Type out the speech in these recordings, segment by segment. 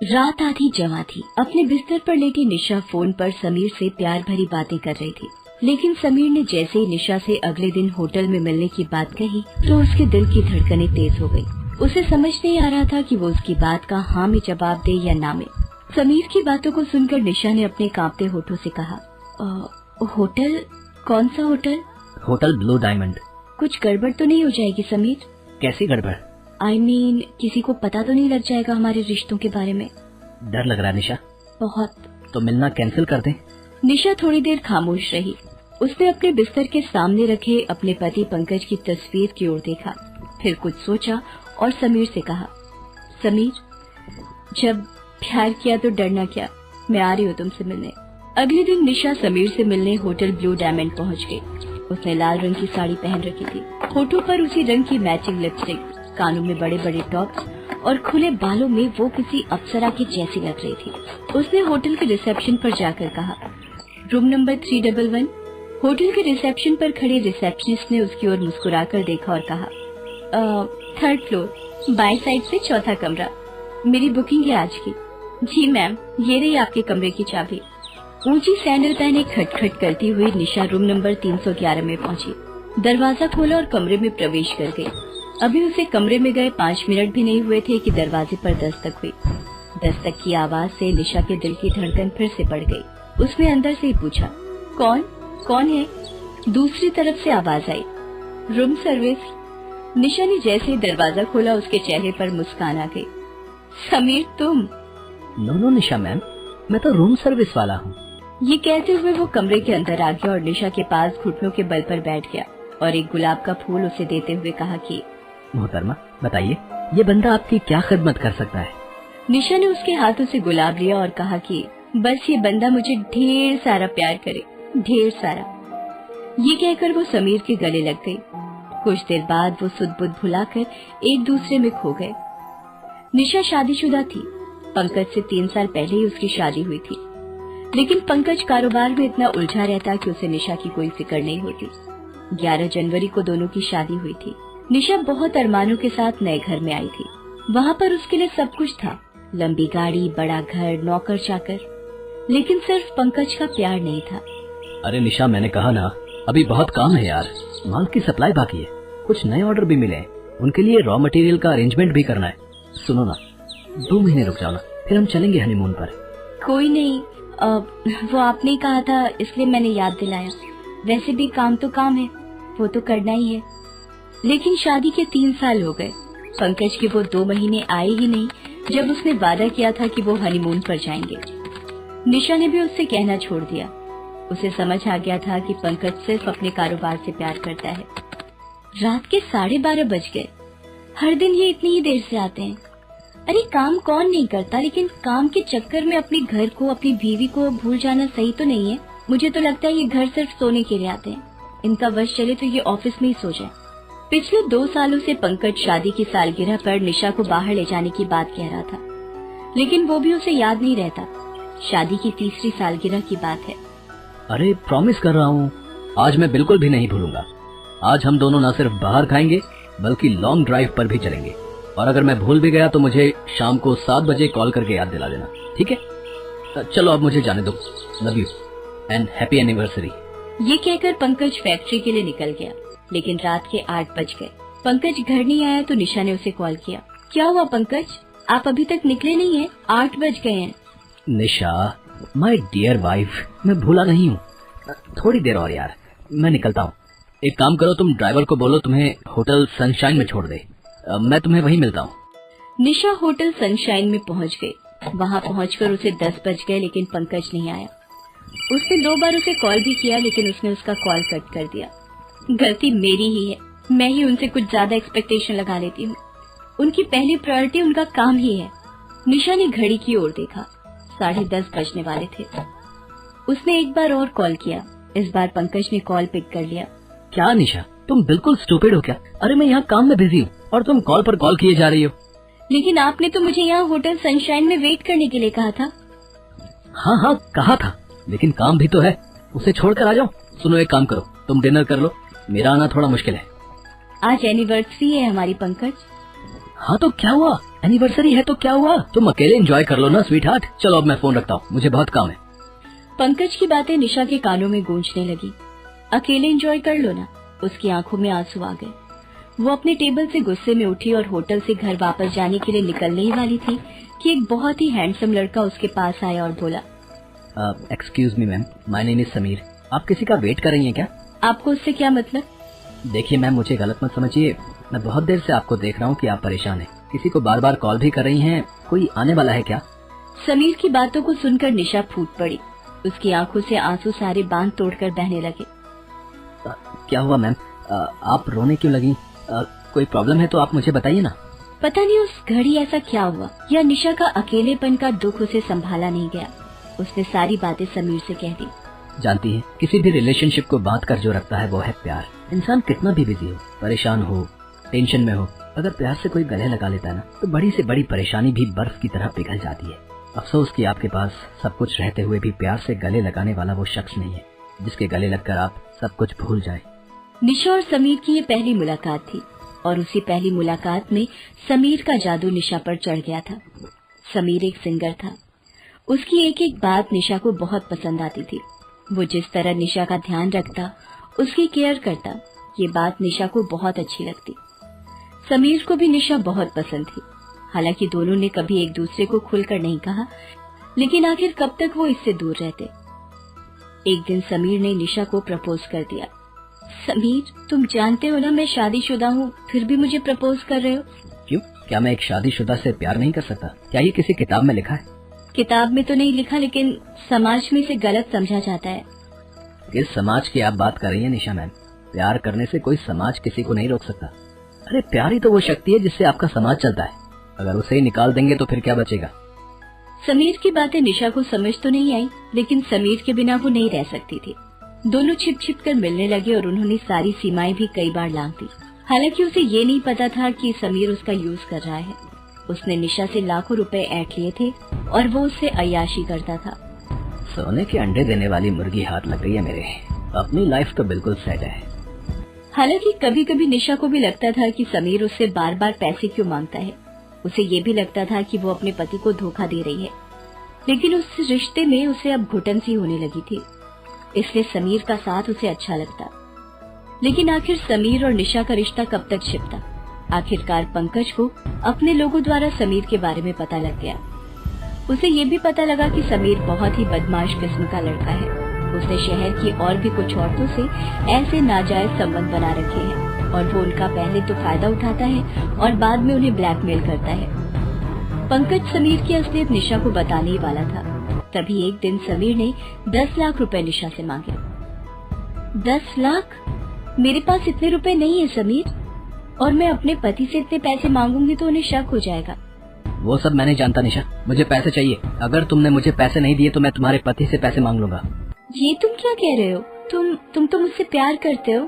रात आधी जमा थी। अपने बिस्तर पर लेटी निशा फोन पर समीर से प्यार भरी बातें कर रही थी, लेकिन समीर ने जैसे ही निशा से अगले दिन होटल में मिलने की बात कही तो उसके दिल की धड़कनें तेज हो गई। उसे समझ नहीं आ रहा था कि वो उसकी बात का हाँ में जवाब दे या ना में। समीर की बातों को सुनकर निशा ने अपने कांपते होठों से कहा, होटल? कौन सा होटल? Hotel blue diamond. कुछ गड़बड़ तो नहीं हो जाएगी समीर? कैसी गड़बड़? किसी को पता तो नहीं लग जाएगा हमारे रिश्तों के बारे में? डर लग रहा है निशा। बहुत। तो मिलना कैंसिल कर दें? निशा थोड़ी देर खामोश रही। उसने अपने बिस्तर के सामने रखे अपने पति पंकज की तस्वीर की ओर देखा, फिर कुछ सोचा और समीर से कहा, समीर, जब प्यार किया तो डरना क्या, मैं आ रही हूँ तुमसे मिलने। अगले दिन निशा समीर से मिलने होटल ब्लू डायमंड पहुँच गई। उसने लाल रंग की साड़ी पहन रखी थी, होठों पर उसी रंग की मैचिंग लिपस्टिक, कानों में बड़े बड़े टॉप्स और खुले बालों में वो किसी अप्सरा की जैसी लग रही थी। उसने होटल के रिसेप्शन पर जाकर कहा, रूम नंबर 311। होटल के रिसेप्शन पर खड़े रिसेप्शनिस्ट ने उसकी ओर मुस्कुराकर देखा और कहा, 3rd फ्लोर, बाएं साइड से 4था कमरा। मेरी बुकिंग है आज की। जी मैम, ये रही आपके कमरे की चाबी। ऊंची सैंडल पहने खटखट करती हुई निशा रूम नंबर 311 में पहुंची। दरवाजा खोला और कमरे में प्रवेश कर गई। अभी उसे कमरे में गए 5 मिनट भी नहीं हुए थे कि दरवाजे पर दस्तक हुई। दस्तक की आवाज से निशा के दिल की धड़कन फिर से बढ़ गई। उसने अंदर से ही पूछा, कौन है? दूसरी तरफ से आवाज आई, रूम सर्विस। निशा ने जैसे ही दरवाजा खोला उसके चेहरे पर मुस्कान आ गई। समीर तुम? नो निशा मैम, मैं तो रूम सर्विस वाला हूँ। ये कहते हुए वो कमरे के अंदर आ गया और निशा के पास घुटनों के बल पर बैठ गया और एक गुलाब का फूल उसे देते हुए कहा कि, मोहतरमा बताइए, ये बंदा आपकी क्या खिदमत कर सकता है? निशा ने उसके हाथों से गुलाब लिया और कहा कि बस ये बंदा मुझे ढेर सारा प्यार करे, ढेर सारा। ये कहकर वो समीर के गले लग गई। कुछ देर बाद वो सुध बुध भुलाकर एक दूसरे में खो गए। निशा शादीशुदा थी। पंकज से 3 साल पहले ही उसकी शादी हुई थी, लेकिन पंकज कारोबार में इतना उलझा रहता कि उसे निशा की कोई फिक्र नहीं होती। 11 जनवरी को दोनों की शादी हुई थी। निशा बहुत अरमानों के साथ नए घर में आई थी। वहाँ पर उसके लिए सब कुछ था, लंबी गाड़ी, बड़ा घर, नौकर चाकर, लेकिन सिर्फ पंकज का प्यार नहीं था। अरे निशा, मैंने कहा ना, अभी बहुत काम है यार। माल की सप्लाई बाकी है, कुछ नए ऑर्डर भी मिले हैं, उनके लिए रॉ मटेरियल का अरेंजमेंट भी करना है। सुनो ना, 2 महीने रुक जाओ ना, फिर हम चलेंगे हनीमून पर। कोई नहीं, वो आपने कहा था इसलिए मैंने याद दिलाया। वैसे भी काम तो काम है, वो तो करना ही है। लेकिन शादी के 3 साल हो गए, पंकज के वो 2 महीने आए ही नहीं जब उसने वादा किया था कि वो हनीमून पर जाएंगे। निशा ने भी उससे कहना छोड़ दिया। उसे समझ आ गया था कि पंकज सिर्फ अपने कारोबार से प्यार करता है। रात के 12:30 बज गए। हर दिन ये इतनी ही देर से आते हैं। अरे काम कौन नहीं करता, लेकिन काम के चक्कर में अपने घर को, अपनी बीवी को भूल जाना सही तो नहीं है। मुझे तो लगता है ये घर सिर्फ सोने के लिए आते हैं। इनका वश चले तो ये ऑफिस में ही सो जाए। पिछले 2 सालों से पंकज शादी की सालगिरह पर निशा को बाहर ले जाने की बात कह रहा था, लेकिन वो भी उसे याद नहीं रहता। शादी की 3री सालगिरह की बात है। अरे प्रॉमिस कर रहा हूँ, आज मैं बिल्कुल भी नहीं भूलूंगा। आज हम दोनों न सिर्फ बाहर खाएंगे बल्कि लॉन्ग ड्राइव पर भी चलेंगे। और अगर मैं भूल भी गया तो मुझे शाम को 7 बजे कॉल करके याद दिला देना, ठीक है? चलो अब मुझे जाने दो। Love you and happy anniversary. ये कहकर पंकज फैक्ट्री के लिए निकल गया, लेकिन रात के 8 बज गए। पंकज घर नहीं आया तो निशा ने उसे कॉल किया। क्या हुआ पंकज, आप अभी तक निकले नहीं हैं? 8 बज गए हैं। निशा, माय डियर वाइफ, मैं भूला नहीं हूँ। थोड़ी देर और यार, मैं निकलता हूँ। एक काम करो, तुम ड्राइवर को बोलो तुम्हें होटल सनशाइन में छोड़ दे। मैं तुम्हें वहीं मिलता हूँ। निशा होटल सनशाइन में पहुँच गई। वहाँ पहुँचकर उसे 10 बज गए, लेकिन पंकज नहीं आया। उसने 2 बार उसे कॉल भी किया, लेकिन उसने उसका कॉल कट कर दिया। गलती मेरी ही है, मैं ही उनसे कुछ ज्यादा एक्सपेक्टेशन लगा लेती हूँ। उनकी पहली प्रायोरिटी उनका काम ही है। निशा ने घड़ी की ओर देखा, 10:30 बजने वाले थे। उसने एक बार और कॉल किया। इस बार पंकज ने कॉल पिक कर लिया। क्या निशा, तुम बिल्कुल स्टूपिड हो क्या? अरे मैं यहाँ काम में बिजी हूँ और तुम कॉल पर कॉल किए जा रही हो। लेकिन आपने तो मुझे यहाँ होटल सनशाइन में वेट करने के लिए कहा था। हाँ कहा था, लेकिन काम भी तो है, उसे छोड़कर आ जाओ। सुनो, एक काम करो, तुम डिनर कर लो, मेरा आना थोड़ा मुश्किल है। आज एनिवर्सरी है हमारी पंकज। हाँ तो क्या हुआ, एनिवर्सरी है तो क्या हुआ, तुम अकेले एंजॉय कर लो ना स्वीट हार्ट। चलो अब मैं फोन रखता हूँ, मुझे बहुत काम है। पंकज की बातें निशा के कानों में गूंजने लगी। अकेले एंजॉय कर लो ना। उसकी आंखों में आंसू आ गए। वो अपने टेबल से गुस्से में उठी और होटल से घर वापस जाने के लिए निकलने ही वाली थी कि एक बहुत ही हैंडसम लड़का उसके पास आया और बोला, excuse me ma'am, my name is Sameer. आप किसी का वेट कर रही हैं क्या? आपको उससे क्या मतलब? देखिए मैम, मुझे गलत मत समझिए, मैं बहुत देर से आपको देख रहा हूँ कि आप परेशान हैं, किसी को बार बार कॉल भी कर रही हैं, कोई आने वाला है क्या? समीर की बातों को सुनकर निशा फूट पड़ी। उसकी आंखों से आंसू सारे बांध तोड़कर बहने लगे। क्या हुआ मैम, आप रोने क्यों लगी? कोई प्रॉब्लम है तो आप मुझे बताइए ना। पता नहीं उस घड़ी ऐसा क्या हुआ, या निशा का अकेलेपन का दुख उसे संभाला नहीं गया। उसने सारी बातें समीर से कह दी। जानती है, किसी भी रिलेशनशिप को बांध कर जो रखता है वो है प्यार। इंसान कितना भी बिजी हो, परेशान हो, टेंशन में हो, अगर प्यार से कोई गले लगा लेता है ना, तो बड़ी से बड़ी परेशानी भी बर्फ की तरह पिघल जाती है। अफसोस कि आपके पास सब कुछ रहते हुए भी प्यार से गले लगाने वाला वो शख्स नहीं है, जिसके गले लगकर आप सब कुछ भूल जाएं। निशा और समीर की ये पहली मुलाकात थी और उसी पहली मुलाकात में समीर का जादू निशा पर चढ़ गया था। समीर एक सिंगर था। उसकी एक एक बात निशा को बहुत पसंद आती थी। वो जिस तरह निशा का ध्यान रखता, उसकी केयर करता, ये बात निशा को बहुत अच्छी लगती। समीर को भी निशा बहुत पसंद थी। हालांकि दोनों ने कभी एक दूसरे को खुलकर नहीं कहा, लेकिन आखिर कब तक वो इससे दूर रहते। एक दिन समीर ने निशा को प्रपोज कर दिया। समीर, तुम जानते हो ना मैं शादीशुदा हूँ, फिर भी मुझे प्रपोज कर रहे हो? क्यों? क्या मैं एक शादीशुदा से प्यार नहीं कर सकता? क्या ये किसी किताब में लिखा है? किताब में तो नहीं लिखा, लेकिन समाज में इसे गलत समझा जाता है। किस समाज की आप बात कर रही हैं निशा मैम? प्यार करने से कोई समाज किसी को नहीं रोक सकता। अरे प्यार ही तो वो शक्ति है जिससे आपका समाज चलता है। अगर उसे ही निकाल देंगे तो फिर क्या बचेगा? समीर की बातें निशा को समझ तो नहीं आई, लेकिन समीर के बिना वो नहीं रह सकती थी। दोनों छिप छिप कर मिलने लगे और उन्होंने सारी सीमाएं भी कई बार लांघ दी। हालांकि उसे ये नहीं पता था कि समीर उसका यूज कर रहा है। उसने निशा से लाखों रुपए ऐंठ लिए थे और वो उससे अय्याशी करता था। सोने के अंडे देने वाली मुर्गी हाथ लग गई है मेरे। अपनी लाइफ तो बिल्कुल सेट है। हालांकि कभी कभी निशा को भी लगता था कि समीर उससे बार बार पैसे क्यों मांगता है। उसे ये भी लगता था कि वो अपने पति को धोखा दे रही है, लेकिन उस रिश्ते में उसे अब घुटन सी होने लगी थी। इसलिए समीर का साथ उसे अच्छा लगता। लेकिन आखिर समीर और निशा का रिश्ता कब तक छिपता? आखिरकार पंकज को अपने लोगों द्वारा समीर के बारे में पता लग गया। उसे ये भी पता लगा कि समीर बहुत ही बदमाश किस्म का लड़का है। उसने शहर की और भी कुछ औरतों से ऐसे नाजायज संबंध बना रखे हैं और वो उनका पहले तो फायदा उठाता है और बाद में उन्हें ब्लैकमेल करता है। पंकज समीर की असलियत निशा को बताने ही वाला था। तभी एक दिन समीर ने 10 लाख रुपए निशा से मांगे। 10 लाख? मेरे पास इतने रुपए नहीं है समीर, और मैं अपने पति से इतने पैसे मांगूंगी तो उन्हें शक हो जाएगा। वो सब मैं नहीं जानता निशा, मुझे पैसे चाहिए। अगर तुमने मुझे पैसे नहीं दिए तो मैं तुम्हारे पति से पैसे मांग लूंगा। ये तुम क्या कह रहे हो? तुम तो मुझसे प्यार करते हो।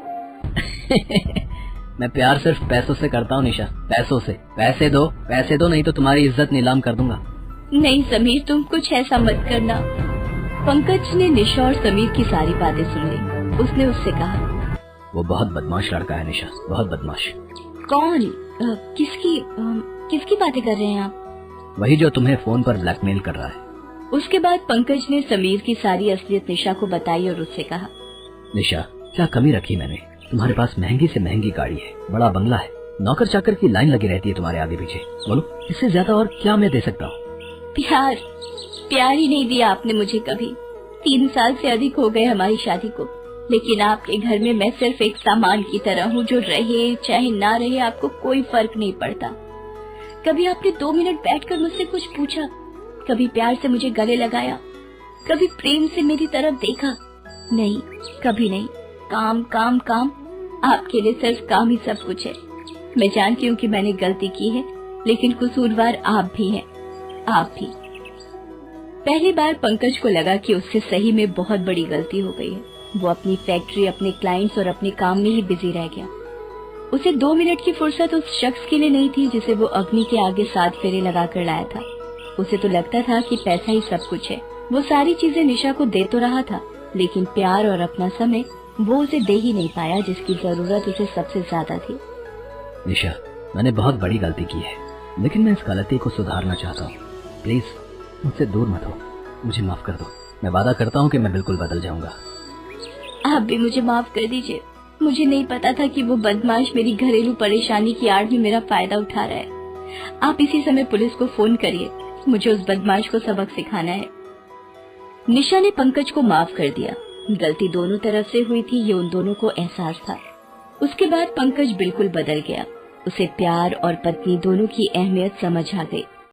मैं प्यार सिर्फ पैसों से करता हूँ निशा, पैसों से। पैसे दो नहीं तो तुम्हारी इज्जत नीलाम कर दूंगा। नहीं समीर, तुम कुछ ऐसा मत करना। पंकज ने निशा और समीर की सारी बातें सुन ली। उसने उससे कहा, वो बहुत बदमाश लड़का है निशा, बहुत बदमाश। कौन? किसकी बातें कर रहे हैं आप? वही जो तुम्हें फोन पर ब्लैकमेल कर रहा है। उसके बाद पंकज ने समीर की सारी असलियत निशा को बताई और उससे कहा, निशा, क्या कमी रखी मैंने? तुम्हारे पास महंगी से महंगी गाड़ी है, बड़ा बंगला है, नौकर चाकर की लाइन लगी रहती है तुम्हारे आगे पीछे। बोलो, इससे ज्यादा और क्या मैं दे सकता हूँ? प्यार ही नहीं दिया आपने मुझे कभी। 3 साल से अधिक हो गए हमारी शादी को, लेकिन आपके घर में मैं सिर्फ एक सामान की तरह हूँ जो रहे चाहे ना रहे आपको कोई फर्क नहीं पड़ता। कभी आपने 2 मिनट बैठकर मुझसे कुछ पूछा? कभी प्यार से मुझे गले लगाया? कभी प्रेम से मेरी तरफ देखा? नहीं, कभी नहीं। काम काम काम। आपके लिए सिर्फ काम ही सब कुछ है। मैं जानती हूँ कि मैंने गलती की है, लेकिन कसूरवार आप भी हैं, आप भी। पहली बार पंकज को लगा कि उससे सही में बहुत बड़ी गलती हो गई है। वो अपनी फैक्ट्री, अपने क्लाइंट्स और अपने काम में ही बिजी रह गया। उसे 2 मिनट की फुर्सत उस शख्स के लिए नहीं थी जिसे वो अग्नि के आगे 7 फेरे लगा कर लाया था। उसे तो लगता था कि पैसा ही सब कुछ है। वो सारी चीजें निशा को दे तो रहा था, लेकिन प्यार और अपना समय वो उसे दे ही नहीं पाया जिसकी जरूरत उसे सबसे ज्यादा थी। निशा, मैंने बहुत बड़ी गलती की है। लेकिन मैं इस गलती को सुधारना चाहता हूँ। प्लीज मुझसे दूर मत हो, मुझे माफ कर दो। मैं वादा करता हूँ कि मैं बिल्कुल बदल जाऊंगा। आप भी मुझे माफ कर दीजिए। मुझे नहीं पता था कि वो बदमाश मेरी घरेलू परेशानी की आड़ में मेरा फायदा उठा रहा है। आप इसी समय पुलिस को फोन करिए, मुझे उस बदमाश को सबक सिखाना है। निशा ने पंकज को माफ कर दिया। गलती दोनों तरफ से हुई थी, ये उन दोनों को एहसास था। उसके बाद पंकज बिल्कुल बदल गया। उसे प्यार और पत्नी दोनों की अहमियत समझ आ गई।